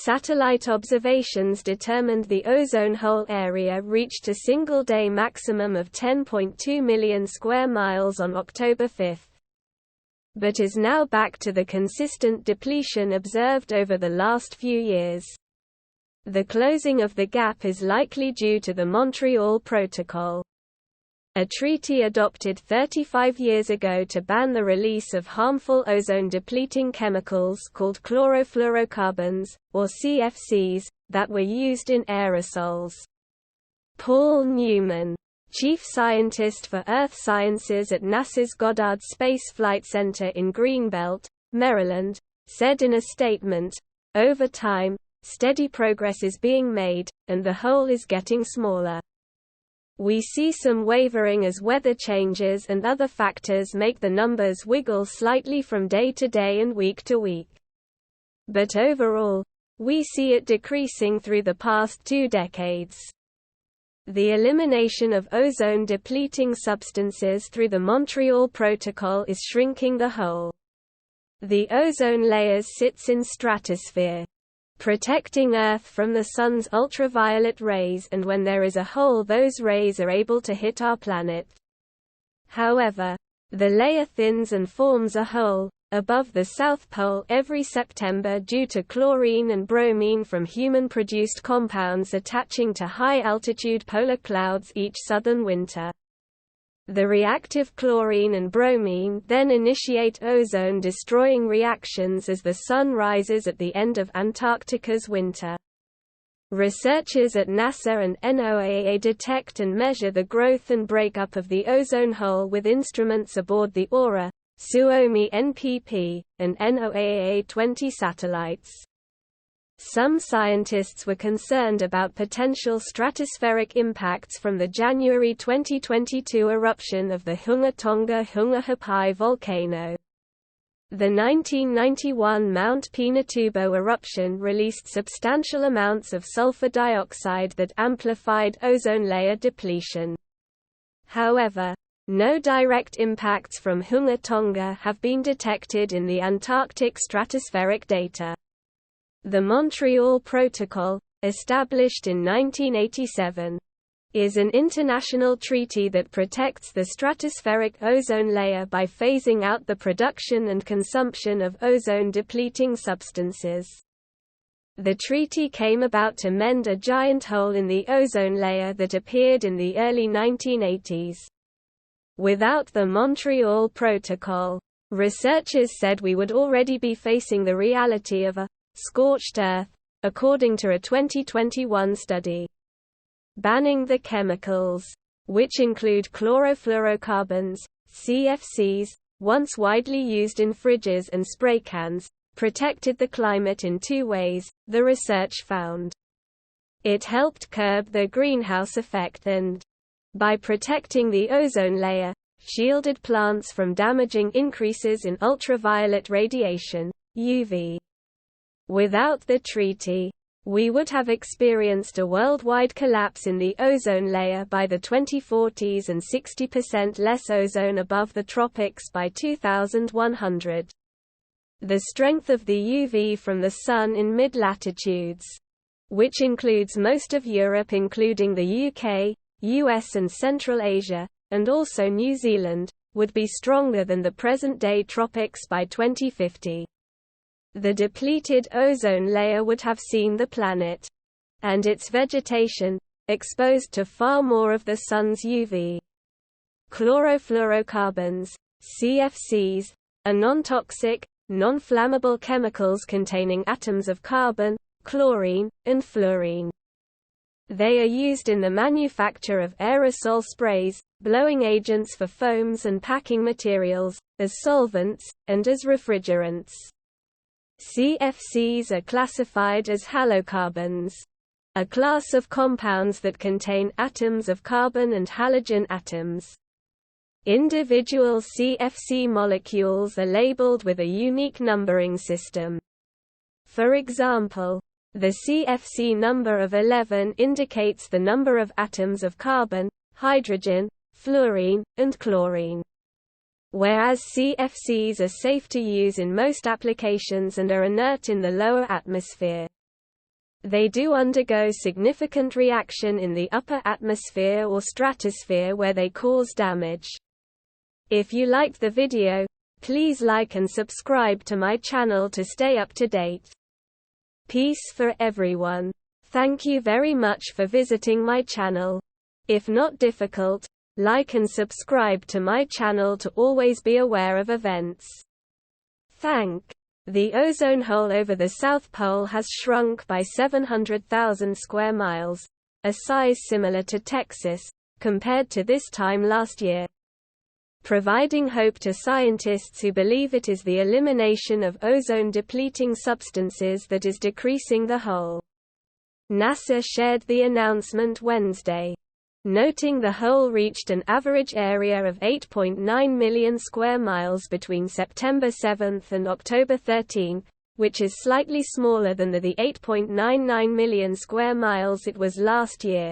Satellite observations determined the ozone hole area reached a single-day maximum of 10.2 million square miles on October 5, but is now back to the consistent depletion observed over the last few years. The closing of the gap is likely due to the Montreal Protocol, a treaty adopted 35 years ago to ban the release of harmful ozone-depleting chemicals called chlorofluorocarbons, or CFCs, that were used in aerosols. Paul Newman, chief scientist for Earth Sciences at NASA's Goddard Space Flight Center in Greenbelt, Maryland, said in a statement, "Over time, steady progress is being made, and the hole is getting smaller. We see some wavering as weather changes and other factors make the numbers wiggle slightly from day to day and week to week. But overall, we see it decreasing through the past 2 decades." The elimination of ozone-depleting substances through the Montreal Protocol is shrinking the hole. The ozone layer sits in stratosphere, protecting Earth from the Sun's ultraviolet rays, and when there is a hole, those rays are able to hit our planet. However, the layer thins and forms a hole above the South Pole every September due to chlorine and bromine from human-produced compounds attaching to high-altitude polar clouds each southern winter. The reactive chlorine and bromine then initiate ozone-destroying reactions as the Sun rises at the end of Antarctica's winter. Researchers at NASA and NOAA detect and measure the growth and breakup of the ozone hole with instruments aboard the Aura, Suomi NPP, and NOAA-20 satellites. Some scientists were concerned about potential stratospheric impacts from the January 2022 eruption of the Hunga Tonga Hunga Hapai volcano. The 1991 Mount Pinatubo eruption released substantial amounts of sulfur dioxide that amplified ozone layer depletion. However, no direct impacts from Hunga Tonga have been detected in the Antarctic stratospheric data. The Montreal Protocol, established in 1987, is an international treaty that protects the stratospheric ozone layer by phasing out the production and consumption of ozone-depleting substances. The treaty came about to mend a giant hole in the ozone layer that appeared in the early 1980s. Without the Montreal Protocol, researchers said we would already be facing the reality of a scorched Earth, according to a 2021 study. Banning the chemicals, which include chlorofluorocarbons, CFCs, once widely used in fridges and spray cans, protected the climate in 2 ways, the research found. It helped curb the greenhouse effect and, by protecting the ozone layer, shielded plants from damaging increases in ultraviolet radiation, UV. Without the treaty, we would have experienced a worldwide collapse in the ozone layer by the 2040s and 60% less ozone above the tropics by 2100. The strength of the UV from the Sun in mid-latitudes, which includes most of Europe including the UK, US and Central Asia, and also New Zealand, would be stronger than the present-day tropics by 2050. The depleted ozone layer would have seen the planet and its vegetation exposed to far more of the Sun's UV. Chlorofluorocarbons, CFCs, are non-toxic, non-flammable chemicals containing atoms of carbon, chlorine, and fluorine. They are used in the manufacture of aerosol sprays, blowing agents for foams and packing materials, as solvents, and as refrigerants. CFCs are classified as halocarbons, a class of compounds that contain atoms of carbon and halogen atoms. Individual CFC molecules are labeled with a unique numbering system. For example, the CFC number of 11 indicates the number of atoms of carbon, hydrogen, fluorine, and chlorine. Whereas CFCs are safe to use in most applications and are inert in the lower atmosphere. They do undergo significant reaction in the upper atmosphere or stratosphere where they cause damage. If you liked the video, please like and subscribe to my channel to stay up to date. Peace for everyone. Thank you very much for visiting my channel. If not difficult, like and subscribe to my channel to always be aware of events. The ozone hole over the South Pole has shrunk by 700,000 square miles, a size similar to Texas, compared to this time last year, providing hope to scientists who believe it is the elimination of ozone-depleting substances that is decreasing the hole. NASA shared the announcement Wednesday, noting the hole reached an average area of 8.9 million square miles between September 7 and October 13, which is slightly smaller than the 8.99 million square miles it was last year.